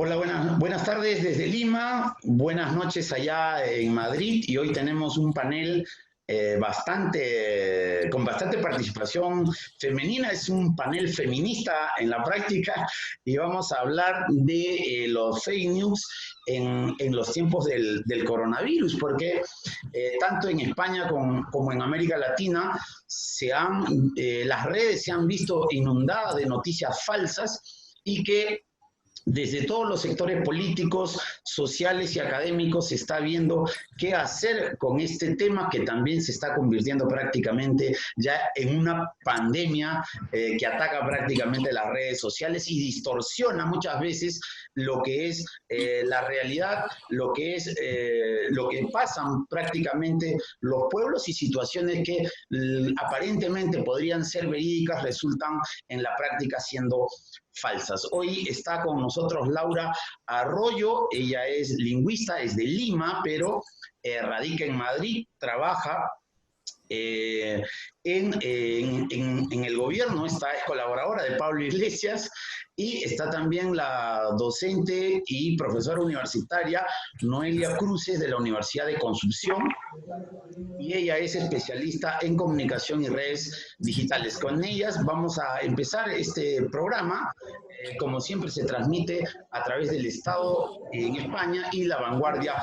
Hola, buenas tardes desde Lima, buenas noches allá en Madrid y hoy tenemos un panel con bastante participación femenina, es un panel feminista en la práctica y vamos a hablar de los fake news en los tiempos del coronavirus, porque tanto en España como en América Latina las redes se han visto inundadas de noticias falsas y que desde todos los sectores políticos, sociales y académicos se está viendo qué hacer con este tema que también se está convirtiendo prácticamente ya en una pandemia que ataca prácticamente las redes sociales y distorsiona muchas veces lo que es la realidad, lo que pasan prácticamente los pueblos y situaciones que aparentemente podrían ser verídicas resultan en la práctica siendo falsas. Hoy está con nosotros Laura Arroyo, ella es lingüista, es de Lima, pero radica en Madrid, trabaja en el gobierno, es colaboradora de Pablo Iglesias y está también la docente y profesora universitaria Noelia Cruces de la Universidad de Concepción y ella es especialista en comunicación y redes digitales. Con ellas vamos a empezar este programa. Como siempre se transmite a través del Estado en España y La Vanguardia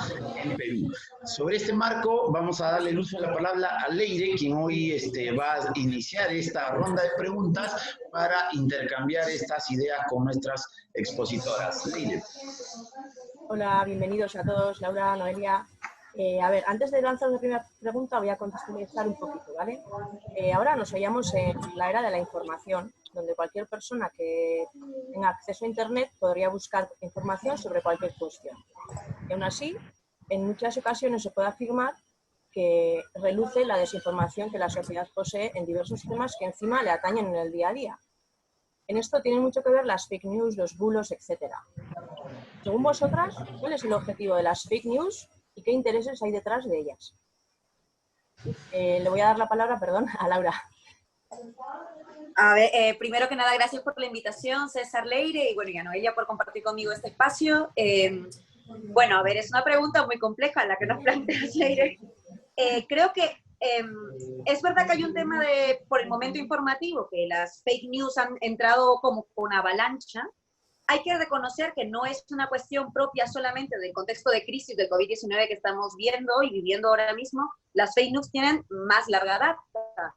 en Perú. Sobre este marco vamos a darle el uso de la palabra a Leire, quien hoy va a iniciar esta ronda de preguntas para intercambiar estas ideas con nuestras expositoras. Leire. Hola, bienvenidos a todos, Laura, Noelia. A ver, antes de lanzar la primera pregunta voy a contextualizar un poquito, ¿vale? Ahora nos hallamos en la era de la información, donde cualquier persona que tenga acceso a Internet podría buscar información sobre cualquier cuestión. Y aún así, en muchas ocasiones se puede afirmar que reluce la desinformación que la sociedad posee en diversos temas que encima le atañen en el día a día. En esto tienen mucho que ver las fake news, los bulos, etcétera. Según vosotras, ¿cuál es el objetivo de las fake news y qué intereses hay detrás de ellas? Le voy a dar la palabra, perdón, a Laura. A ver, primero que nada, gracias por la invitación, César, Leire, y bueno, y a Noelia por compartir conmigo este espacio. Bueno, a ver, es una pregunta muy compleja la que nos planteas, Leire. Creo que es verdad que hay un tema por el momento informativo, que las fake news han entrado como una avalancha. Hay que reconocer que no es una cuestión propia solamente del contexto de crisis del COVID-19 que estamos viendo y viviendo ahora mismo. Las fake news tienen más larga data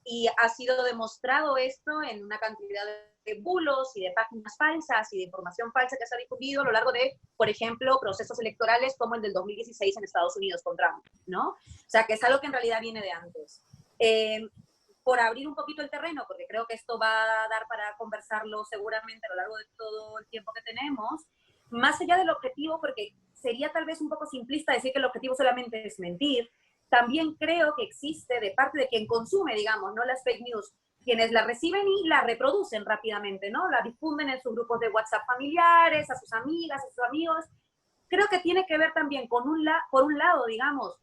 y ha sido demostrado esto en una cantidad de bulos y de páginas falsas y de información falsa que se ha difundido a lo largo de, por ejemplo, procesos electorales como el del 2016 en Estados Unidos con Trump, ¿no? O sea, que es algo que en realidad viene de antes. Por abrir un poquito el terreno, porque creo que esto va a dar para conversarlo seguramente a lo largo de todo el tiempo que tenemos, más allá del objetivo, porque sería tal vez un poco simplista decir que el objetivo solamente es mentir, también creo que existe de parte de quien consume, digamos, ¿no? Las fake news, quienes la reciben y la reproducen rápidamente, ¿no? La difunden en sus grupos de WhatsApp familiares, a sus amigas, a sus amigos. Creo que tiene que ver también por un lado, digamos,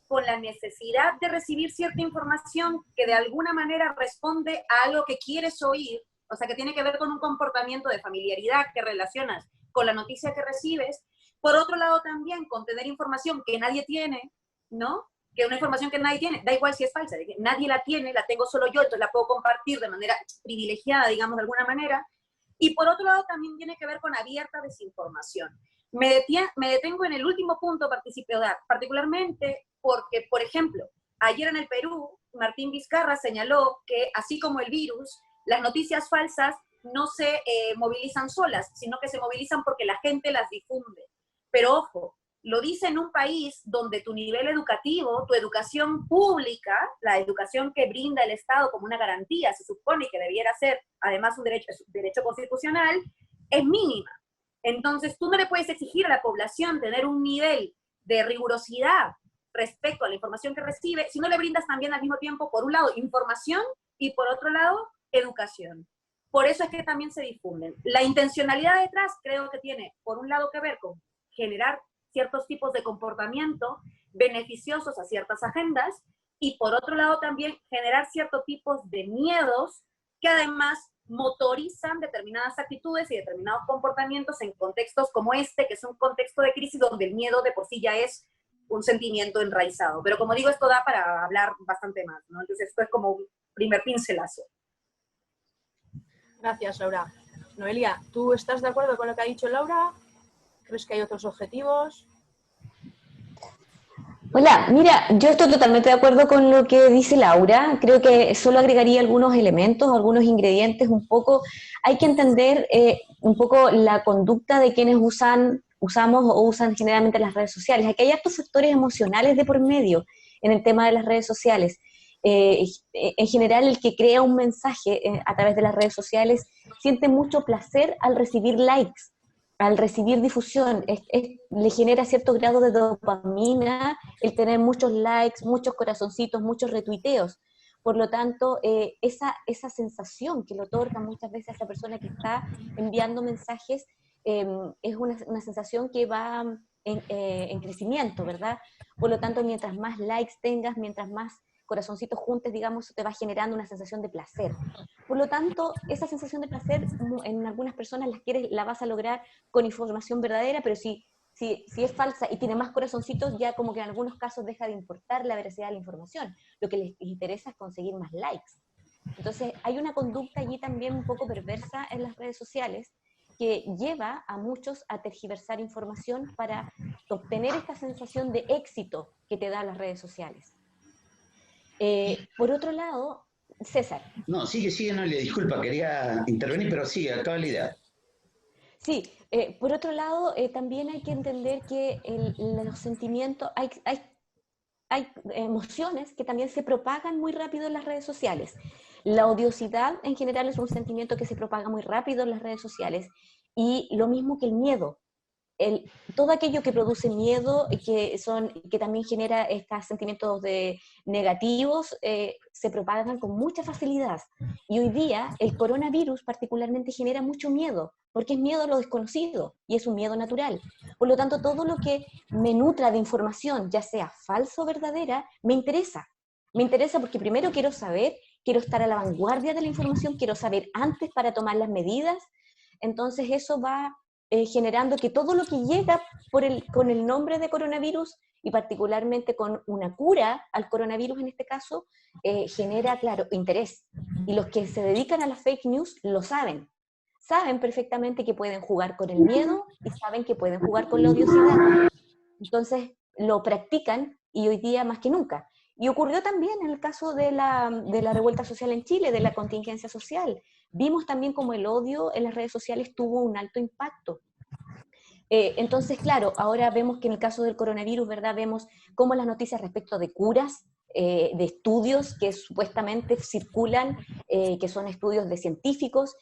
con la necesidad de recibir cierta información que de alguna manera responde a algo que quieres oír, o sea, que tiene que ver con un comportamiento de familiaridad que relacionas con la noticia que recibes. Por otro lado también con tener información que nadie tiene, ¿no? Que una información que nadie tiene, da igual si es falsa, nadie la tiene, la tengo solo yo, entonces la puedo compartir de manera privilegiada, digamos, de alguna manera. Y por otro lado también tiene que ver con abierta desinformación. Me detengo en el último punto particularmente porque, por ejemplo, ayer en el Perú, Martín Vizcarra señaló que, así como el virus, las noticias falsas no se movilizan solas, sino que se movilizan porque la gente las difunde. Pero ojo, lo dice en un país donde tu nivel educativo, tu educación pública, la educación que brinda el Estado como una garantía, se supone que debiera ser además un derecho constitucional, es mínima. Entonces tú no le puedes exigir a la población tener un nivel de rigurosidad respecto a la información que recibe, si no le brindas también al mismo tiempo, por un lado, información y por otro lado, educación. Por eso es que también se difunden. La intencionalidad detrás creo que tiene, por un lado, que ver con generar ciertos tipos de comportamiento beneficiosos a ciertas agendas y por otro lado también generar ciertos tipos de miedos que además motorizan determinadas actitudes y determinados comportamientos en contextos como este, que es un contexto de crisis donde el miedo de por sí ya es un sentimiento enraizado. Pero como digo, esto da para hablar bastante más, ¿no? Entonces esto es como un primer pincelazo. Gracias, Laura. Noelia, ¿tú estás de acuerdo con lo que ha dicho Laura? ¿Crees que hay otros objetivos? Hola, mira, yo estoy totalmente de acuerdo con lo que dice Laura. Creo que solo agregaría algunos elementos, algunos ingredientes un poco. Hay que entender un poco la conducta de quienes usamos o usan generalmente las redes sociales. Aquí hay hartos factores emocionales de por medio en el tema de las redes sociales. En general, el que crea un mensaje a través de las redes sociales siente mucho placer al recibir likes, al recibir difusión, le genera cierto grado de dopamina el tener muchos likes, muchos corazoncitos, muchos retuiteos. Por lo tanto, esa sensación que le otorga muchas veces a esa persona que está enviando mensajes es una sensación que va en crecimiento, ¿verdad? Por lo tanto, mientras más likes tengas, mientras más corazoncitos juntes, digamos, te va generando una sensación de placer. Por lo tanto, esa sensación de placer en algunas personas la vas a lograr con información verdadera, pero si es falsa y tiene más corazoncitos, ya como que en algunos casos deja de importar la veracidad de la información. Lo que les interesa es conseguir más likes. Entonces, hay una conducta allí también un poco perversa en las redes sociales que lleva a muchos a tergiversar información para obtener esta sensación de éxito que te dan las redes sociales. Por otro lado, César. No, sigue, no le disculpa, quería intervenir, pero sigue, acaba la idea. Sí, por otro lado, también hay que entender que los sentimientos, hay emociones que también se propagan muy rápido en las redes sociales. La odiosidad en general es un sentimiento que se propaga muy rápido en las redes sociales, y lo mismo que el miedo. Todo aquello que produce miedo, que también genera estos sentimientos negativos, se propagan con mucha facilidad. Y hoy día el coronavirus particularmente genera mucho miedo, porque es miedo a lo desconocido, y es un miedo natural. Por lo tanto, todo lo que me nutra de información, ya sea falsa o verdadera, me interesa. Me interesa porque primero quiero saber, quiero estar a la vanguardia de la información, quiero saber antes para tomar las medidas. Entonces eso va generando que todo lo que llega con el nombre de coronavirus, y particularmente con una cura al coronavirus en este caso, genera, claro, interés. Y los que se dedican a las fake news lo saben. Saben perfectamente que pueden jugar con el miedo y saben que pueden jugar con la odiosidad. Entonces lo practican, y hoy día más que nunca. Y ocurrió también en el caso de la revuelta social en Chile, de la contingencia social. Vimos también como el odio en las redes sociales tuvo un alto impacto. Entonces, claro, ahora vemos que en el caso del coronavirus, ¿verdad? Vemos cómo las noticias respecto de curas, de estudios que supuestamente circulan, que son estudios de científicos,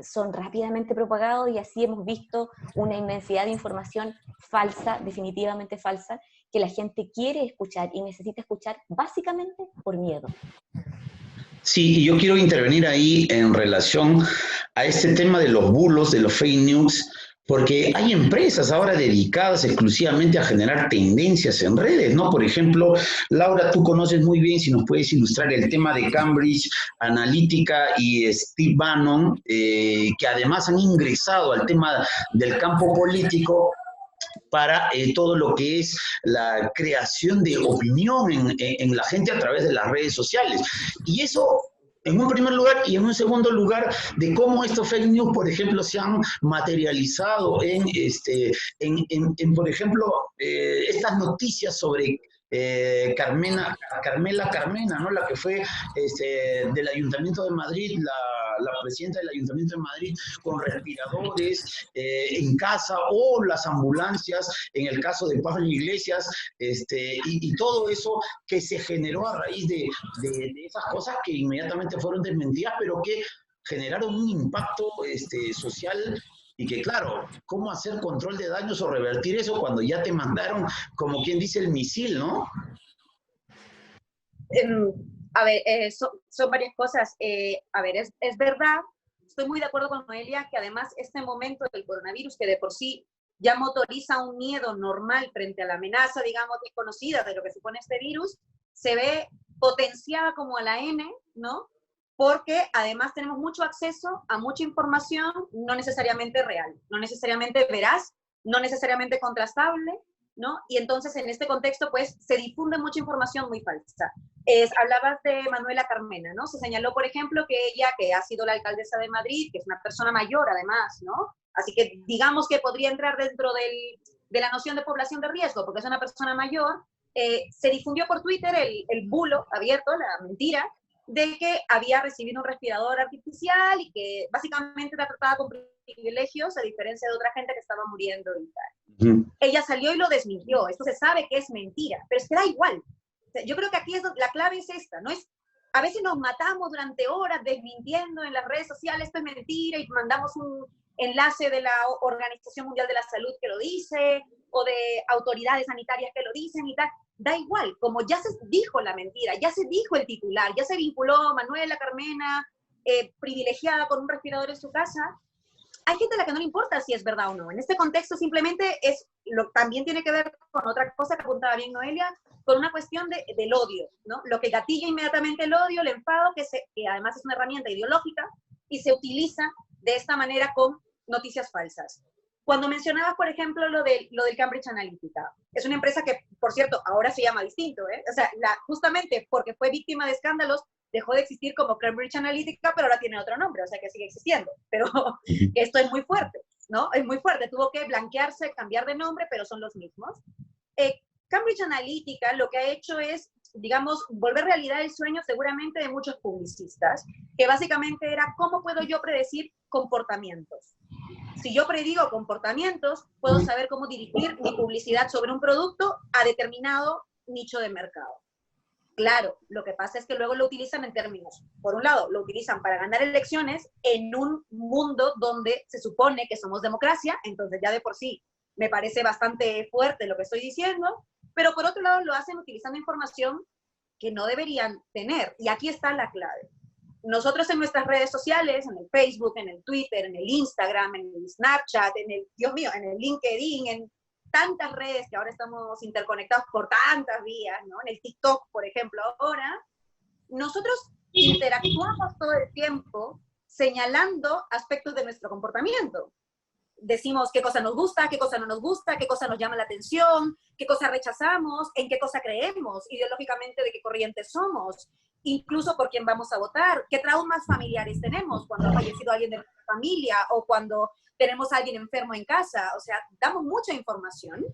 son rápidamente propagados, y así hemos visto una inmensidad de información falsa, definitivamente falsa, que la gente quiere escuchar y necesita escuchar básicamente por miedo. Sí, y yo quiero intervenir ahí en relación a este tema de los bulos, de los fake news, porque hay empresas ahora dedicadas exclusivamente a generar tendencias en redes, ¿no? Por ejemplo, Laura, tú conoces muy bien, si nos puedes ilustrar el tema de Cambridge Analytica y Steve Bannon, que además han ingresado al tema del campo político para todo lo que es la creación de opinión en la gente a través de las redes sociales. Y eso, en un primer lugar, y en un segundo lugar, de cómo estos fake news, por ejemplo, se han materializado por ejemplo, estas noticias sobre Carmela Carmena, ¿no? La que fue del Ayuntamiento de Madrid, la presidenta del Ayuntamiento de Madrid, con respiradores en casa, o las ambulancias, en el caso de Pablo Iglesias, y todo eso que se generó a raíz de esas cosas que inmediatamente fueron desmentidas, pero que generaron un impacto social. Y que claro, ¿cómo hacer control de daños o revertir eso cuando ya te mandaron, como quien dice, el misil, ¿no? A ver, son varias cosas. A ver, es verdad, estoy muy de acuerdo con Noelia, que además este momento del coronavirus, que de por sí ya motoriza un miedo normal frente a la amenaza, digamos, desconocida de lo que supone este virus, se ve potenciada como a la N, ¿no? porque además tenemos mucho acceso a mucha información no necesariamente real, no necesariamente veraz, no necesariamente contrastable, ¿no? Y entonces en este contexto pues se difunde mucha información muy falsa. Hablabas de Manuela Carmena, ¿no? Se señaló, por ejemplo, que ella, que ha sido la alcaldesa de Madrid, que es una persona mayor además, ¿no? Así que digamos que podría entrar dentro de la noción de población de riesgo, porque es una persona mayor. Se difundió por Twitter el bulo abierto, la mentira, de que había recibido un respirador artificial y que básicamente era tratada con privilegios, a diferencia de otra gente que estaba muriendo y tal. Ella salió y lo desmintió. Esto se sabe que es mentira, pero es que da igual. O sea, yo creo que aquí la clave es esta, ¿no? A veces nos matamos durante horas desmintiendo en las redes sociales, esto es mentira, y mandamos un enlace de la Organización Mundial de la Salud que lo dice, o de autoridades sanitarias que lo dicen y tal. Da igual, como ya se dijo la mentira, ya se dijo el titular, ya se vinculó a Manuela Carmena, privilegiada con un respirador en su casa. Hay gente a la que no le importa si es verdad o no. En este contexto simplemente también tiene que ver con otra cosa que apuntaba bien Noelia, con una cuestión del odio, ¿no? Lo que gatilla inmediatamente el odio, el enfado, que además es una herramienta ideológica y se utiliza de esta manera con noticias falsas. Cuando mencionabas, por ejemplo, lo del Cambridge Analytica, es una empresa que, por cierto, ahora se llama distinto, ¿eh? O sea, justamente porque fue víctima de escándalos, dejó de existir como Cambridge Analytica, pero ahora tiene otro nombre, o sea que sigue existiendo. Pero esto es muy fuerte, ¿no? Es muy fuerte. Tuvo que blanquearse, cambiar de nombre, pero son los mismos. Cambridge Analytica lo que ha hecho es, digamos, volver realidad el sueño seguramente de muchos publicistas, que básicamente era, ¿cómo puedo yo predecir comportamientos? Si yo predigo comportamientos, puedo saber cómo dirigir mi publicidad sobre un producto a determinado nicho de mercado. Claro, lo que pasa es que luego lo utilizan en términos, por un lado, lo utilizan para ganar elecciones en un mundo donde se supone que somos democracia, entonces ya de por sí me parece bastante fuerte lo que estoy diciendo, pero por otro lado lo hacen utilizando información que no deberían tener. Y aquí está la clave. Nosotros en nuestras redes sociales, en el Facebook, en el Twitter, en el Instagram, en el Snapchat, Dios mío, en el LinkedIn, en tantas redes que ahora estamos interconectados por tantas vías, ¿no? En el TikTok, por ejemplo, ahora, nosotros interactuamos todo el tiempo señalando aspectos de nuestro comportamiento. Decimos qué cosa nos gusta, qué cosa no nos gusta, qué cosa nos llama la atención, qué cosa rechazamos, en qué cosa creemos, ideológicamente de qué corriente somos, incluso por quién vamos a votar, qué traumas familiares tenemos cuando ha fallecido alguien de nuestra familia o cuando tenemos a alguien enfermo en casa. O sea, damos mucha información,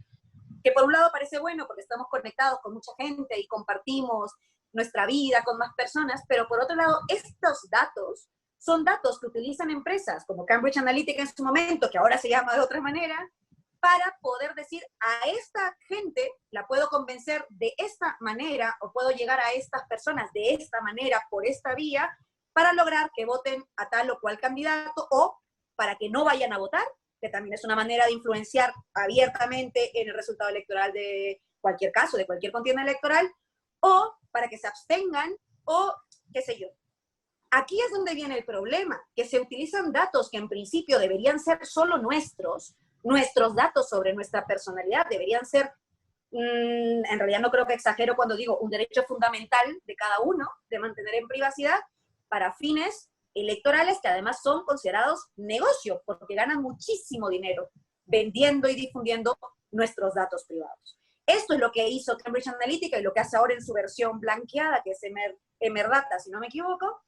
que por un lado parece bueno porque estamos conectados con mucha gente y compartimos nuestra vida con más personas, pero por otro lado, estos datos son datos que utilizan empresas como Cambridge Analytica en su momento, que ahora se llama de otra manera, para poder decir a esta gente la puedo convencer de esta manera o puedo llegar a estas personas de esta manera por esta vía para lograr que voten a tal o cual candidato o para que no vayan a votar, que también es una manera de influenciar abiertamente en el resultado electoral de cualquier caso, de cualquier contienda electoral, o para que se abstengan o qué sé yo. Aquí es donde viene el problema, que se utilizan datos que en principio deberían ser solo nuestros datos sobre nuestra personalidad deberían ser, en realidad no creo que exagero cuando digo un derecho fundamental de cada uno de mantener en privacidad para fines electorales que además son considerados negocio, porque ganan muchísimo dinero vendiendo y difundiendo nuestros datos privados. Esto es lo que hizo Cambridge Analytica y lo que hace ahora en su versión blanqueada, que es Emerdata, si no me equivoco,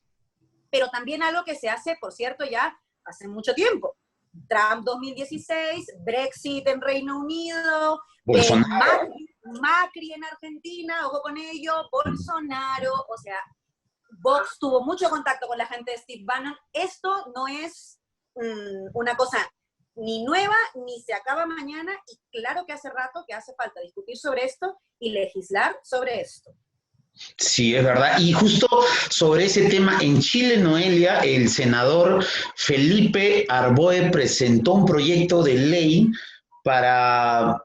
pero también algo que se hace, por cierto, ya hace mucho tiempo. Trump 2016, Brexit en Reino Unido, Macri en Argentina, ojo con ello, Bolsonaro, o sea, Vox tuvo mucho contacto con la gente de Steve Bannon. Esto no es una cosa ni nueva, ni se acaba mañana, y claro que hace rato que hace falta discutir sobre esto y legislar sobre esto. Sí, es verdad. Y justo sobre ese tema, en Chile, Noelia, el senador Felipe Arboe presentó un proyecto de ley para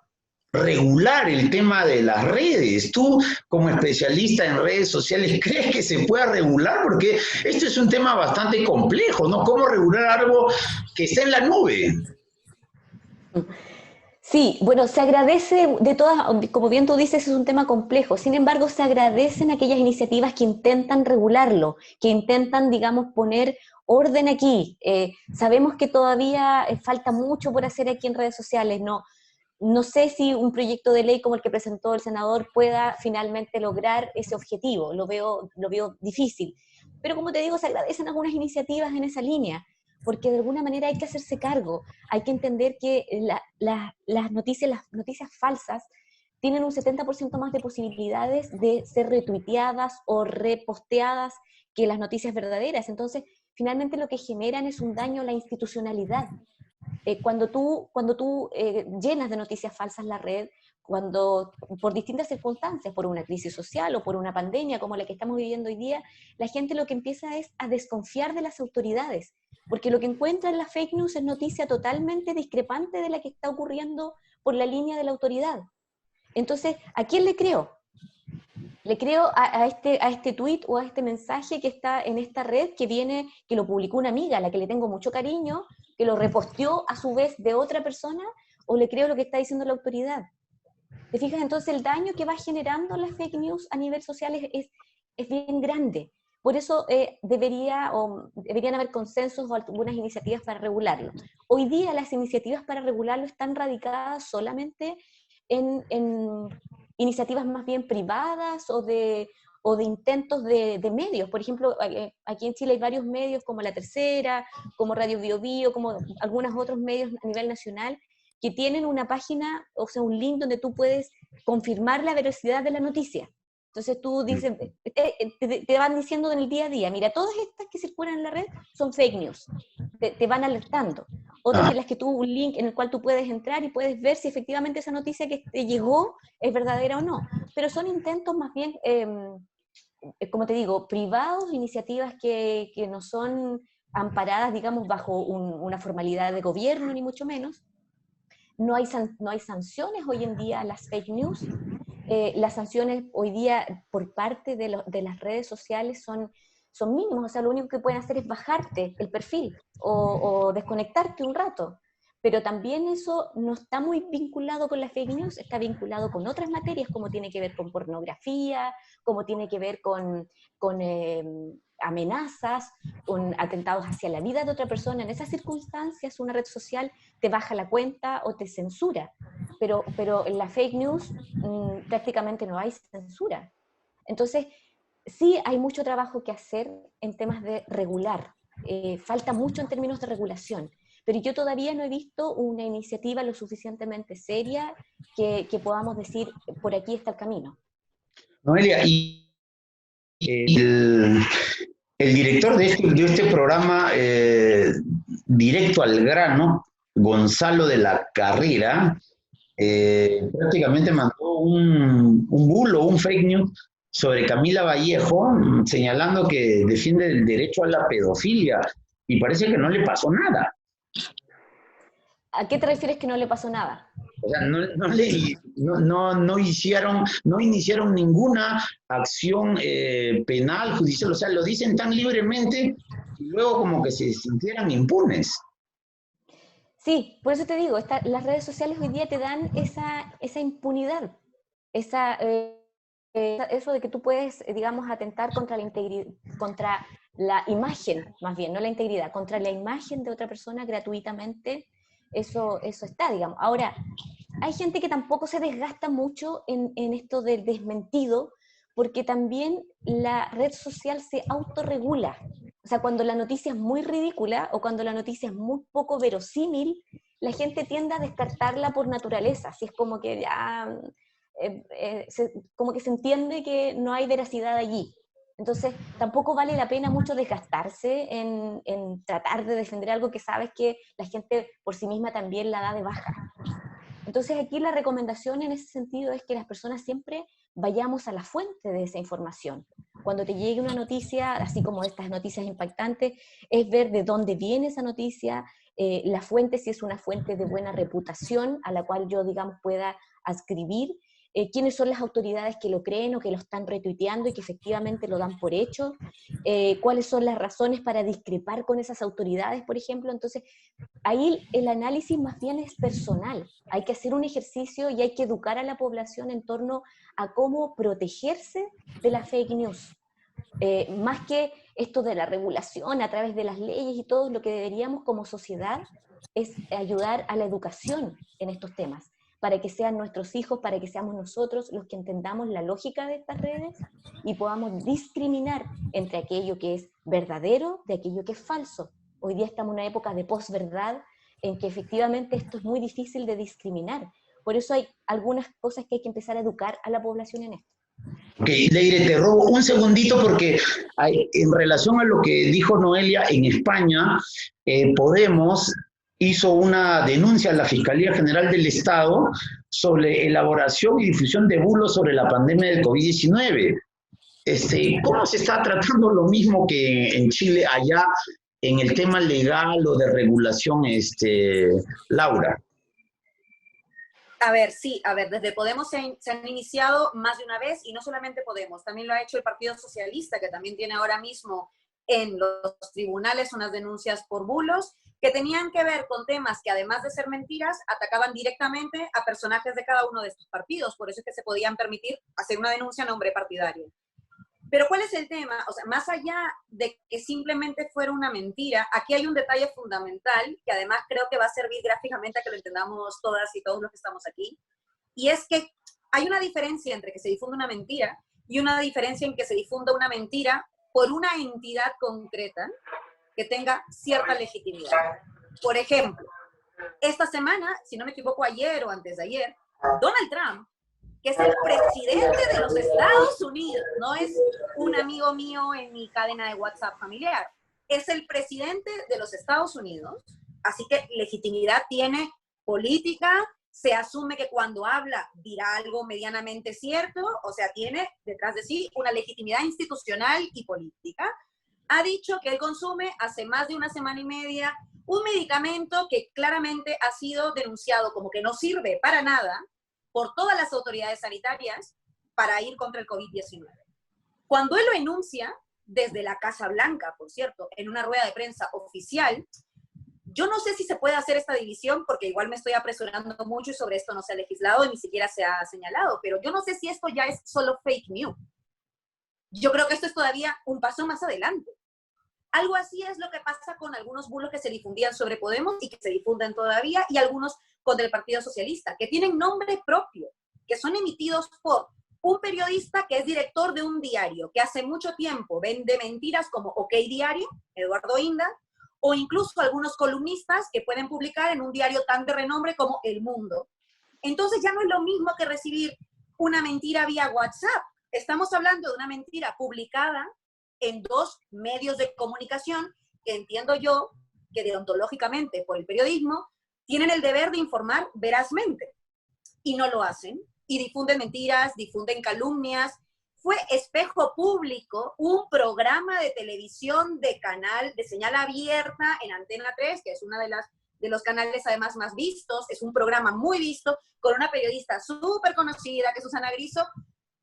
regular el tema de las redes. Tú, como especialista en redes sociales, ¿crees que se pueda regular? Porque esto es un tema bastante complejo, ¿no? ¿Cómo regular algo que está en la nube? Sí, bueno, se agradece de todas, como bien tú dices, es un tema complejo. Sin embargo, se agradecen aquellas iniciativas que intentan regularlo, que intentan, digamos, poner orden aquí. Sabemos que todavía falta mucho por hacer aquí en redes sociales. No sé si un proyecto de ley como el que presentó el senador pueda finalmente lograr ese objetivo. Lo veo difícil. Pero como te digo, se agradecen algunas iniciativas en esa línea, porque de alguna manera hay que hacerse cargo. Hay que entender que las noticias falsas tienen un 70% más de posibilidades de ser retuiteadas o reposteadas que las noticias verdaderas. Entonces, finalmente lo que generan es un daño a la institucionalidad. Cuando tú llenas de noticias falsas la red, cuando por distintas circunstancias, por una crisis social o por una pandemia como la que estamos viviendo hoy día, la gente lo que empieza es a desconfiar de las autoridades, porque lo que encuentra en la fake news es noticia totalmente discrepante de la que está ocurriendo por la línea de la autoridad. Entonces, ¿a quién le creo? Le creo a este tweet o a este mensaje que está en esta red que lo publicó una amiga a la que le tengo mucho cariño, que lo reposteó a su vez de otra persona, o le creo lo que está diciendo la autoridad. ¿Te fijas? Entonces el daño que va generando las fake news a nivel social es bien grande. Por eso deberían haber consensos o algunas iniciativas para regularlo. Hoy día las iniciativas para regularlo están radicadas solamente en iniciativas más bien privadas o de intentos de medios. Por ejemplo, aquí en Chile hay varios medios como La Tercera, como Radio Bio Bio, como algunos otros medios a nivel nacional, que tienen una página, o sea, un link donde tú puedes confirmar la veracidad de la noticia. Entonces tú dices, te van diciendo en el día a día, mira, todas estas que circulan en la red son fake news, te van alertando. Otras Ah, en las que tú un link en el cual tú puedes entrar y puedes ver si efectivamente esa noticia que te llegó es verdadera o no. Pero son intentos más bien, como te digo, privados, iniciativas que no son amparadas, digamos, bajo una formalidad de gobierno, ni mucho menos. No hay sanciones hoy en día a las fake news. Las sanciones hoy día por parte de las redes sociales son mínimas, o sea, lo único que pueden hacer es bajarte el perfil o desconectarte un rato. Pero también eso no está muy vinculado con las fake news, está vinculado con otras materias, como tiene que ver con pornografía, como tiene que ver con amenazas, con atentados hacia la vida de otra persona. En esas circunstancias, una red social te baja la cuenta o te censura. Pero en la fake news prácticamente no hay censura. Entonces, sí hay mucho trabajo que hacer en temas de regular. Falta mucho en términos de regulación. Pero yo todavía no he visto una iniciativa lo suficientemente seria que podamos decir, por aquí está el camino. Noelia, y el, el director de este programa, directo al grano, Gonzalo de la Carrera, prácticamente mandó un bulo, un fake news sobre Camila Vallejo, señalando que defiende el derecho a la pedofilia, y parece que no le pasó nada. ¿A qué te refieres que no le pasó nada? O sea, no iniciaron ninguna acción penal, judicial, o sea, lo dicen tan libremente y luego como que se sintieran impunes. Sí, por eso te digo, las redes sociales hoy día te dan esa impunidad, esa, eso de que tú puedes, digamos, atentar contra la integridad, contra la imagen, más bien, no la integridad, contra la imagen de otra persona gratuitamente, eso está, digamos. Ahora, hay gente que tampoco se desgasta mucho en esto del desmentido, porque también la red social se autorregula. O sea, cuando la noticia es muy ridícula o cuando la noticia es muy poco verosímil, la gente tiende a descartarla por naturaleza. Así es como que ya, como que se entiende que no hay veracidad allí. Entonces, tampoco vale la pena mucho desgastarse en tratar de defender algo que sabes que la gente por sí misma también la da de baja. Entonces aquí la recomendación en ese sentido es que las personas siempre vayamos a la fuente de esa información. Cuando te llegue una noticia, así como estas noticias impactantes, es ver de dónde viene esa noticia, la fuente, si es una fuente de buena reputación a la cual yo, digamos, pueda adscribir, quiénes son las autoridades que lo creen o que lo están retuiteando y que efectivamente lo dan por hecho, cuáles son las razones para discrepar con esas autoridades, por ejemplo. Entonces, ahí el análisis más bien es personal. Hay que hacer un ejercicio y hay que educar a la población en torno a cómo protegerse de la fake news. Más que esto de la regulación a través de las leyes y todo, lo que deberíamos como sociedad es ayudar a la educación en estos temas, para que sean nuestros hijos, para que seamos nosotros los que entendamos la lógica de estas redes y podamos discriminar entre aquello que es verdadero de aquello que es falso. Hoy día estamos en una época de posverdad en que efectivamente esto es muy difícil de discriminar. Por eso hay algunas cosas que hay que empezar a educar a la población en esto. Ok, Leire, te robo un segundito porque en relación a lo que dijo Noelia, en España, Podemos hizo una denuncia a la Fiscalía General del Estado sobre elaboración y difusión de bulos sobre la pandemia del COVID-19. ¿Cómo se está tratando lo mismo que en Chile allá en el tema legal o de regulación, Laura? A ver, sí, a ver, desde Podemos se han iniciado más de una vez, y no solamente Podemos, también lo ha hecho el Partido Socialista, que también tiene ahora mismo en los tribunales unas denuncias por bulos que tenían que ver con temas que, además de ser mentiras, atacaban directamente a personajes de cada uno de estos partidos. Por eso es que se podían permitir hacer una denuncia a nombre partidario. Pero ¿cuál es el tema? O sea, más allá de que simplemente fuera una mentira, aquí hay un detalle fundamental que además creo que va a servir gráficamente a que lo entendamos todas y todos los que estamos aquí, y es que hay una diferencia entre que se difunda una mentira y una diferencia en que se difunda una mentira por una entidad concreta que tenga cierta legitimidad. Por ejemplo, esta semana, si no me equivoco, ayer o antes de ayer, Donald Trump, que es el presidente de los Estados Unidos, no es un amigo mío en mi cadena de WhatsApp familiar, es el presidente de los Estados Unidos, así que legitimidad tiene política, se asume que cuando habla dirá algo medianamente cierto, o sea, tiene detrás de sí una legitimidad institucional y política. Ha dicho que él consume hace más de una semana y media un medicamento que claramente ha sido denunciado como que no sirve para nada por todas las autoridades sanitarias para ir contra el COVID-19. Cuando él lo enuncia, desde la Casa Blanca, por cierto, en una rueda de prensa oficial, yo no sé si se puede hacer esta división, porque igual me estoy apresurando mucho y sobre esto no se ha legislado y ni siquiera se ha señalado, pero yo no sé si esto ya es solo fake news. Yo creo que esto es todavía un paso más adelante. Algo así es lo que pasa con algunos bulos que se difundían sobre Podemos y que se difunden todavía, y algunos contra el Partido Socialista, que tienen nombre propio, que son emitidos por un periodista que es director de un diario, que hace mucho tiempo vende mentiras como OK Diario, Eduardo Inda, o incluso algunos columnistas que pueden publicar en un diario tan de renombre como El Mundo. Entonces ya no es lo mismo que recibir una mentira vía WhatsApp. Estamos hablando de una mentira publicada en dos medios de comunicación que entiendo yo que deontológicamente por el periodismo tienen el deber de informar verazmente, y no lo hacen, y difunden mentiras, difunden calumnias. Fue Espejo Público, un programa de televisión de señal abierta en Antena 3, que es una de los canales además más vistos, es un programa muy visto, con una periodista súper conocida, que es Susana Griso,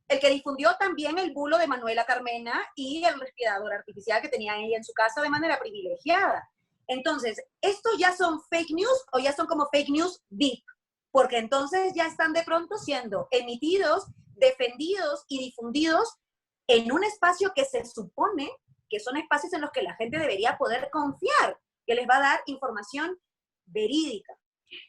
el que difundió también el bulo de Manuela Carmena y el respirador artificial que tenía ella en su casa de manera privilegiada. Entonces, ¿estos ya son fake news o ya son como fake news deep? Porque entonces ya están de pronto siendo emitidos, defendidos y difundidos en un espacio que se supone que son espacios en los que la gente debería poder confiar, que les va a dar información verídica.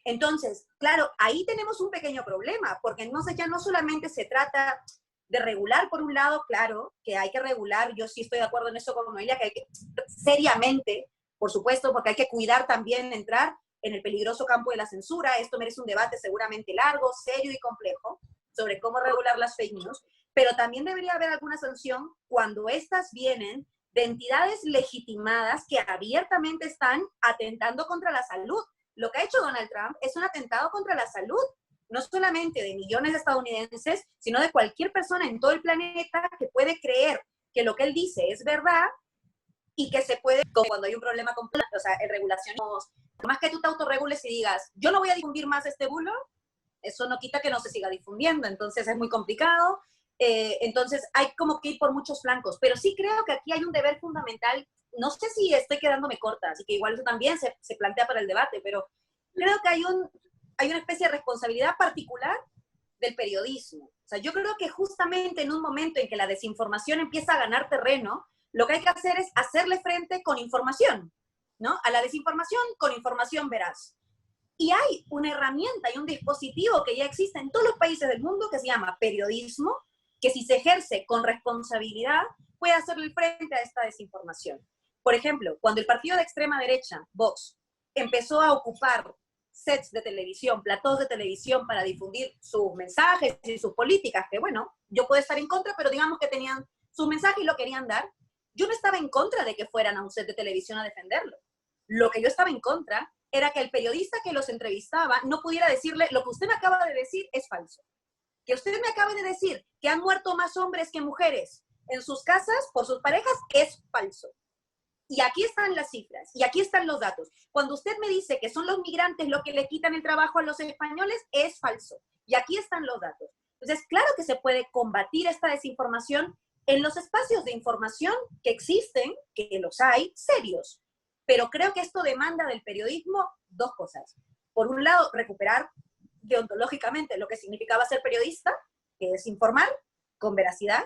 Entonces, claro, ahí tenemos un pequeño problema, porque entonces ya no solamente se trata de regular, por un lado, claro, que hay que regular, yo sí estoy de acuerdo en eso con Noelia, que hay que seriamente, por supuesto, porque hay que cuidar también entrar en el peligroso campo de la censura. Esto merece un debate seguramente largo, serio y complejo sobre cómo regular las fake news, pero también debería haber alguna sanción cuando estas vienen de entidades legitimadas que abiertamente están atentando contra la salud. Lo que ha hecho Donald Trump es un atentado contra la salud, no solamente de millones de estadounidenses, sino de cualquier persona en todo el planeta que puede creer que lo que él dice es verdad y que se puede, como cuando hay un problema con, o sea, en regulación, más que tú te autorregules y digas, yo no voy a difundir más este bulo, eso no quita que no se siga difundiendo, entonces es muy complicado. Entonces hay como que ir por muchos flancos, pero sí creo que aquí hay un deber fundamental. No sé si estoy quedándome corta, así que igual eso también se plantea para el debate, pero creo que hay una especie de responsabilidad particular del periodismo. O sea, yo creo que justamente en un momento en que la desinformación empieza a ganar terreno, lo que hay que hacer es hacerle frente con información, ¿no? A la desinformación con información veraz. Y hay una herramienta y un dispositivo que ya existe en todos los países del mundo que se llama periodismo, que si se ejerce con responsabilidad puede hacerle frente a esta desinformación. Por ejemplo, cuando el partido de extrema derecha, Vox, empezó a ocupar sets de televisión, platós de televisión para difundir sus mensajes y sus políticas, que bueno, yo puedo estar en contra, pero digamos que tenían sus mensajes y lo querían dar, yo no estaba en contra de que fueran a un set de televisión a defenderlo. Lo que yo estaba en contra era que el periodista que los entrevistaba no pudiera decirle, lo que usted me acaba de decir es falso. Que usted me acabe de decir que han muerto más hombres que mujeres en sus casas por sus parejas es falso. Y aquí están las cifras, y aquí están los datos. Cuando usted me dice que son los migrantes los que le quitan el trabajo a los españoles, es falso. Y aquí están los datos. Entonces, claro que se puede combatir esta desinformación en los espacios de información que existen, que los hay, serios. Pero creo que esto demanda del periodismo dos cosas. Por un lado, recuperar deontológicamente lo que significaba ser periodista, que es informar con veracidad.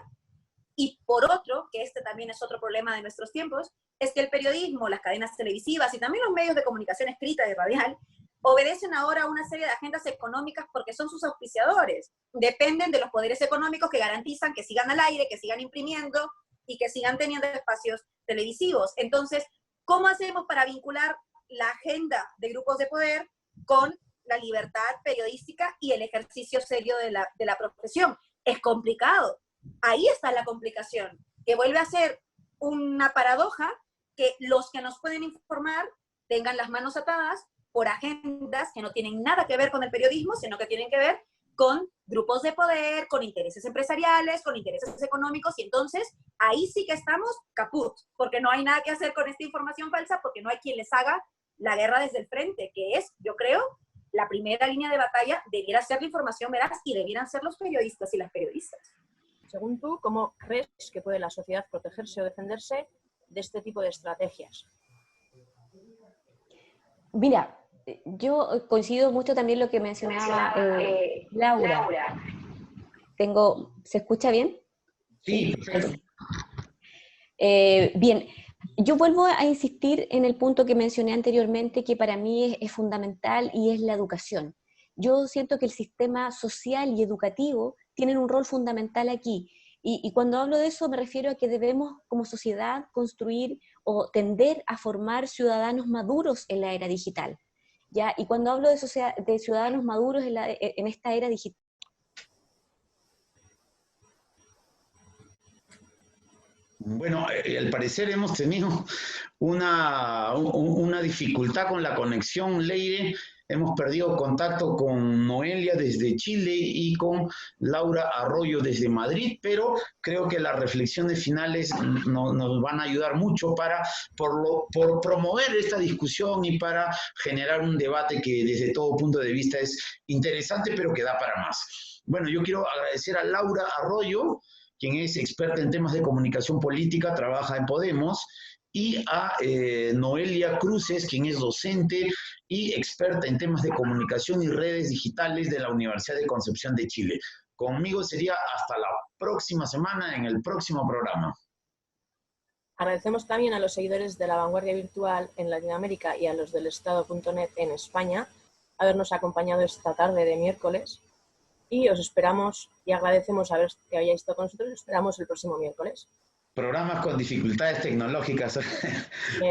Y por otro, que este también es otro problema de nuestros tiempos, es que el periodismo, las cadenas televisivas y también los medios de comunicación escrita y radial obedecen ahora a una serie de agendas económicas porque son sus auspiciadores. Dependen de los poderes económicos que garantizan que sigan al aire, que sigan imprimiendo y que sigan teniendo espacios televisivos. Entonces, ¿cómo hacemos para vincular la agenda de grupos de poder con la libertad periodística y el ejercicio serio de la profesión? Es complicado. Ahí está la complicación, que vuelve a ser una paradoja que los que nos pueden informar tengan las manos atadas por agendas que no tienen nada que ver con el periodismo, sino que tienen que ver con grupos de poder, con intereses empresariales, con intereses económicos, y entonces ahí sí que estamos caput, porque no hay nada que hacer con esta información falsa, porque no hay quien les haga la guerra desde el frente, que es, yo creo, la primera línea de batalla debiera ser la información veraz y debieran ser los periodistas y las periodistas. Según tú, ¿cómo crees que puede la sociedad protegerse o defenderse de este tipo de estrategias? Mira, yo coincido mucho también lo que mencionaba Laura. ¿Se escucha bien? Sí. Bien, yo vuelvo a insistir en el punto que mencioné anteriormente, que para mí es fundamental, y es la educación. Yo siento que el sistema social y educativo tienen un rol fundamental aquí. Y cuando hablo de eso me refiero a que debemos como sociedad construir o tender a formar ciudadanos maduros en la era digital, ¿ya? Y cuando hablo de ciudadanos maduros en esta era digital, Bueno, al parecer hemos tenido una dificultad con la conexión, Leire. Hemos perdido contacto con Noelia desde Chile y con Laura Arroyo desde Madrid, pero creo que las reflexiones finales nos van a ayudar mucho por promover esta discusión y para generar un debate que desde todo punto de vista es interesante, pero que da para más. Bueno, yo quiero agradecer a Laura Arroyo, quien es experta en temas de comunicación política, trabaja en Podemos, y a Noelia Cruces, quien es docente y experta en temas de comunicación y redes digitales de la Universidad de Concepción de Chile. Conmigo sería hasta la próxima semana en el próximo programa. Agradecemos también a los seguidores de La Vanguardia Virtual en Latinoamérica y a los del Estado.net en España habernos acompañado esta tarde de miércoles, y os esperamos y agradecemos que hayáis estado con nosotros. Esperamos el próximo miércoles. Programas con dificultades tecnológicas.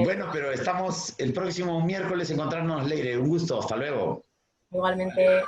Bueno, pero estamos el próximo miércoles encontrarnos, Leire. Un gusto, hasta luego. Igualmente.